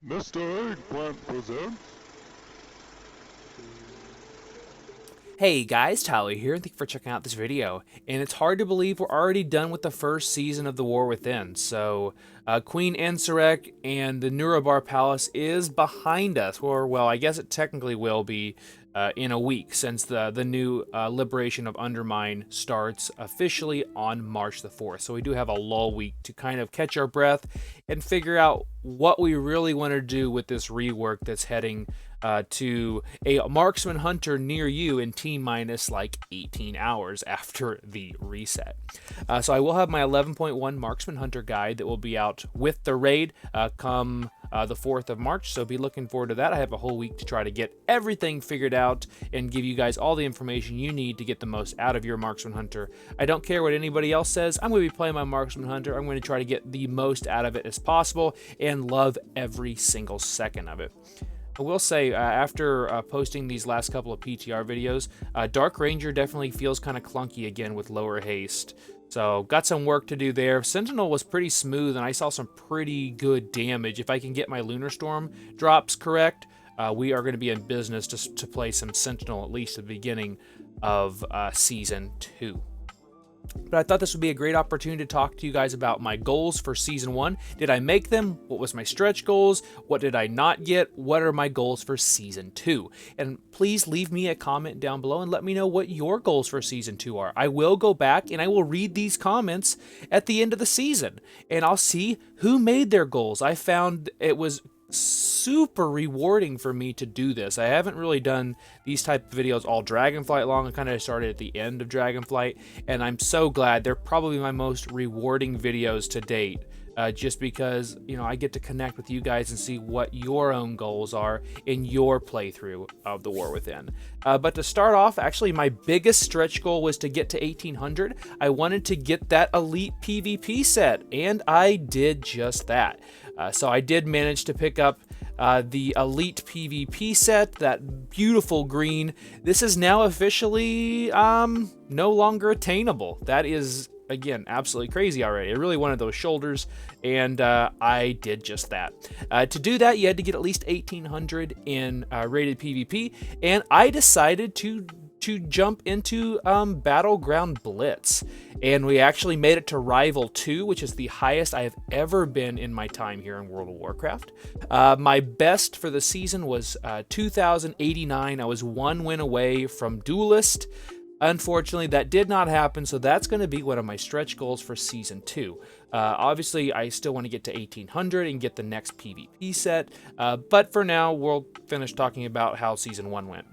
Mr. Eggplant presents. Hey guys, Tyler here, and thank you for checking out this video. And it's hard to believe we're already done with the first season of The War Within. So, Queen Ansurek and the Nurubar Palace is behind us. Or, well, I guess it technically will be in a week, since the new Liberation of Undermine starts officially on March the 4th. So we do have a lull week to kind of catch our breath and figure out what we really want to do with this rework that's heading to a marksman hunter near you in T-minus like 18 hours after the reset. So I will have my 11.1 marksman hunter guide that will be out with the raid come the 4th of March, so be looking forward to that. I have a whole week to try to get everything figured out and give you guys all the information you need to get the most out of your marksman hunter. I don't care what anybody else says. I'm going to be playing my marksman hunter. I'm going to try to get the most out of it as possible and love every single second of it. I will say, after posting these last couple of PTR videos, Dark Ranger definitely feels kind of clunky again with lower haste. So, got some work to do there. Sentinel was pretty smooth, and I saw some pretty good damage. If I can get my Lunar Storm drops correct, we are going to be in business to play some Sentinel, at least at the beginning of Season 2. But I thought this would be a great opportunity to talk to you guys about my goals for Season 1. Did I make them? What was my stretch goals? What did I not get? What are my goals for Season 2? And please leave me a comment down below and let me know what your goals for Season 2 are. I will go back and I will read these comments at the end of the season, and I'll see who made their goals. I found it was super rewarding for me to do this. I haven't really done these type of videos all Dragonflight long. I kind of started at the end of Dragonflight, and I'm so glad they're probably my most rewarding videos to date, just because, you know, I get to connect with you guys and see what your own goals are in your playthrough of The War Within. But to start off, actually my biggest stretch goal was to get to 1800. I wanted to get that elite PvP set, and I did just that. So I did manage to pick up the Elite PvP set, that beautiful green. This is now officially no longer attainable. That is, again, absolutely crazy already. I really wanted those shoulders, and I did just that. To do that, you had to get at least 1800 in rated PvP, and I decided to jump into Battleground Blitz, and we actually made it to Rival 2, which is the highest I have ever been in my time here in World of Warcraft. My best for the season was 2089. I was one win away from Duelist. Unfortunately, that did not happen, so that's going to be one of my stretch goals for Season 2. Obviously, I still want to get to 1800 and get the next PvP set, but for now, we'll finish talking about how Season 1 went.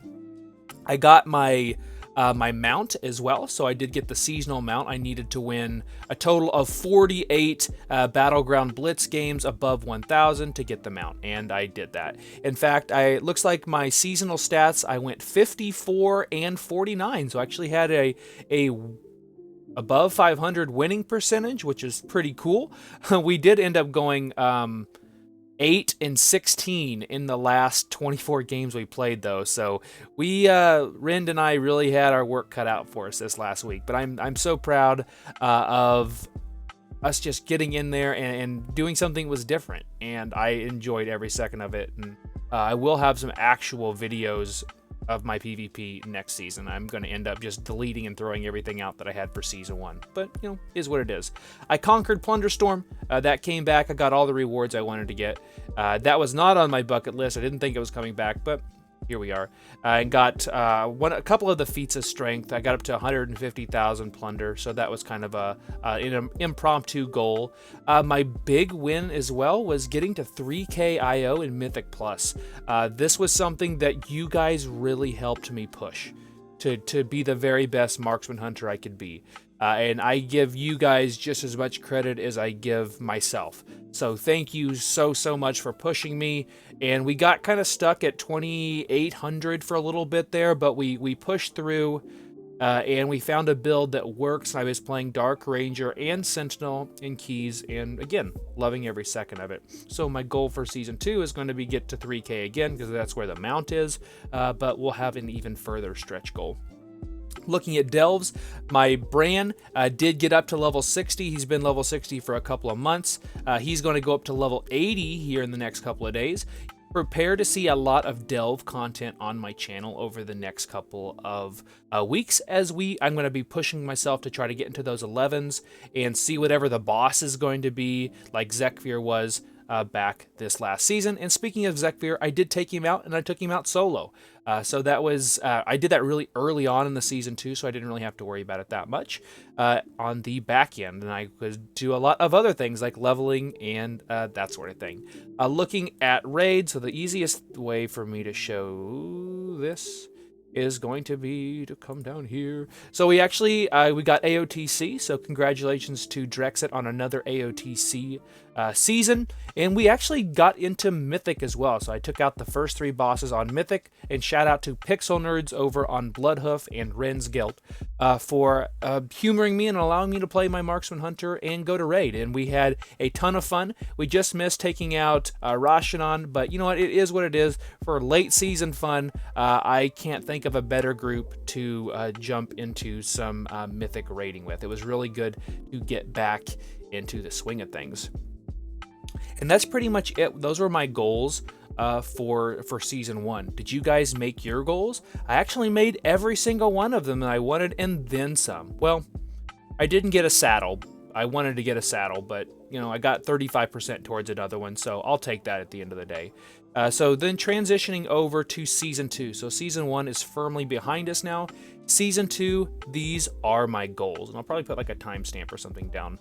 I got my my mount as well, so I did get the seasonal mount. I needed to win a total of 48 Battleground Blitz games above 1,000 to get the mount, and I did that. In fact, it looks like my seasonal stats, I went 54 and 49, so I actually had a above 500 winning percentage, which is pretty cool. We did end up going 8 and 16 in the last 24 games we played, though. So we, Rind and I, really had our work cut out for us this last week. But I'm so proud of us just getting in there and doing something that was different. And I enjoyed every second of it. And I will have some actual videos of my PvP next season. I'm going to end up just deleting and throwing everything out that I had for Season 1. But, you know, is what it is. I conquered Plunderstorm. That came back. I got all the rewards I wanted to get. That was not on my bucket list. I didn't think it was coming back, but here we are. I got a couple of the feats of strength. I got up to 150,000 plunder, so that was kind of an impromptu goal. My big win as well was getting to 3k IO in Mythic Plus. This was something that you guys really helped me push to be the very best marksman hunter I could be. And I give you guys just as much credit as I give myself. So thank you so much for pushing me. And we got kind of stuck at 2,800 for a little bit there, but we pushed through, and we found a build that works. I was playing Dark Ranger and Sentinel in Keys, and again, loving every second of it. So my goal for Season 2 is going to be get to 3k again, because that's where the mount is, but we'll have an even further stretch goal. Looking at Delves, my Bran did get up to level 60. He's been level 60 for a couple of months. He's going to go up to level 80 here in the next couple of days. Prepare to see a lot of Delve content on my channel over the next couple of weeks as I'm going to be pushing myself to try to get into those 11s and see whatever the boss is going to be, like Zekvir was back this last season. And speaking of Zekvir, I did take him out, and I took him out solo. So that was, I did that really early on in the season too, so I didn't really have to worry about it that much on the back end. And I could do a lot of other things like leveling and that sort of thing. Looking at raid, so the easiest way for me to show this is going to be to come down here. So we actually, we got AOTC, so congratulations to Drexit on another AOTC season. And we actually got into Mythic as well. So I took out the first 3 bosses on Mythic, and shout out to Pixel Nerds over on Bloodhoof and Ren's Guilt for humoring me and allowing me to play my Marksman Hunter and go to raid. And we had a ton of fun. We just missed taking out Rashanon, but you know what? It is what it is. For late season fun, I can't think of a better group to jump into some Mythic raiding with. It was really good to get back into the swing of things. And that's pretty much it. Those were my goals for season 1. Did you guys make your goals? I actually made every single one of them that I wanted and then some. Well, I didn't get a saddle. I wanted to get a saddle, but you know, I got 35% towards another one, so I'll take that at the end of the day. So then transitioning over to season 2. So season 1 is firmly behind us now. Season 2, these are my goals, and I'll probably put like a timestamp or something down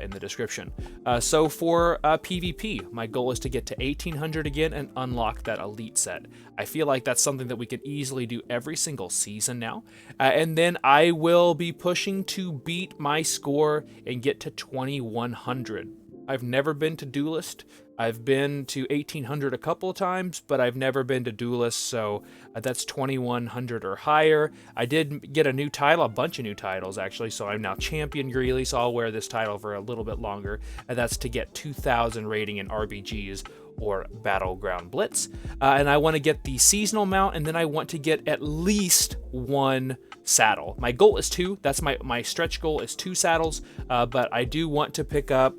in the description. So for PvP, my goal is to get to 1800 again and unlock that elite set. I feel like that's something that we could easily do every single season now. And then I will be pushing to beat my score and get to 2100. I've never been to Duelist. I've been to 1800 a couple of times, but I've never been to Duelist, so that's 2100 or higher. I did get a new title, a bunch of new titles actually, so I'm now Champion Greeley, so I'll wear this title for a little bit longer, and that's to get 2000 rating in RBGs or Battleground Blitz. And I want to get the seasonal mount, and then I want to get at least 1 saddle. My goal is 2. That's my stretch goal is 2 saddles, but I do want to pick up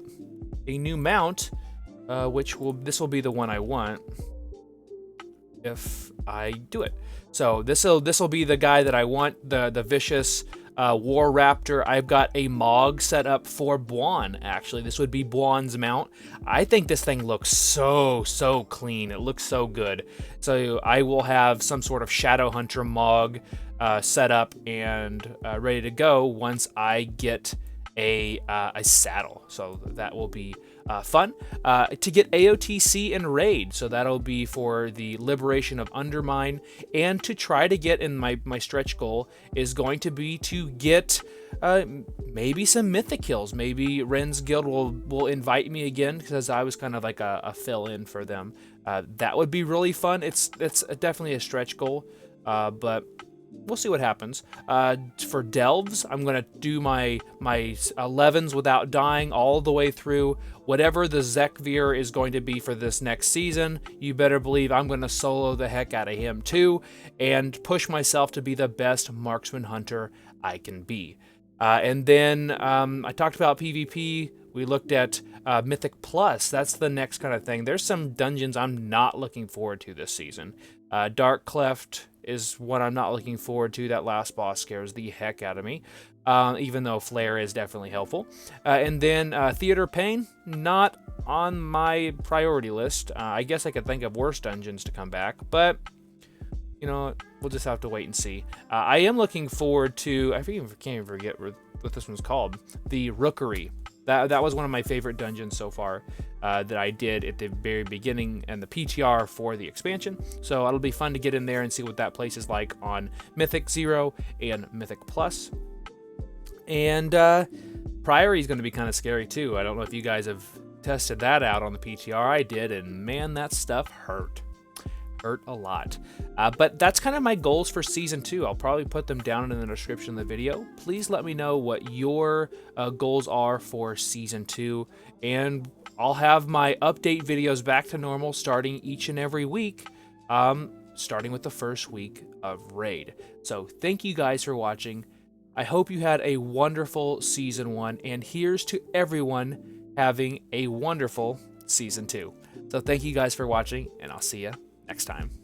a new mount, this will be the one I want if I do it. So this will be the guy that I want, the vicious War Raptor. I've got a Mog set up for Bwan. Actually, this would be Bwan's mount. I think this thing looks so clean. It looks so good. So I will have some sort of Shadow Hunter Mog set up and ready to go once I get a saddle. So that will be fun. To get AOTC and Raid, so that'll be for the liberation of Undermine, and to try to get, in my stretch goal is going to be to get maybe some mythic kills. Maybe Ren's Guild will invite me again, because I was kind of like a fill-in for them. That would be really fun. It's definitely a stretch goal, but we'll see what happens. For Delves, I'm going to do my 11s without dying all the way through. Whatever the Zekvir is going to be for this next season, you better believe I'm going to solo the heck out of him too, and push myself to be the best marksman hunter I can be. And then I talked about PvP. We looked at Mythic Plus. That's the next kind of thing. There's some dungeons I'm not looking forward to this season. Dark Cleft is what I'm not looking forward to. That last boss scares the heck out of me, even though Flare is definitely helpful. And then Theater Pain, not on my priority list. I guess I could think of worse dungeons to come back, but you know, we'll just have to wait and see. I am looking forward to, I can't even forget what this one's called, the Rookery. That was one of my favorite dungeons so far that I did at the very beginning and the PTR for the expansion. So it'll be fun to get in there and see what that place is like on Mythic 0 and Mythic Plus. And Priory is going to be kind of scary too. I don't know if you guys have tested that out on the PTR. I did, and man, that stuff hurt a lot. But that's kind of my goals for season 2. I'll probably put them down in the description of the video. Please let me know what your goals are for season 2, and I'll have my update videos back to normal starting each and every week. starting with the first week of Raid. So thank you guys for watching. I hope you had a wonderful Season 1, and here's to everyone having a wonderful Season 2. So thank you guys for watching, and I'll see you next time.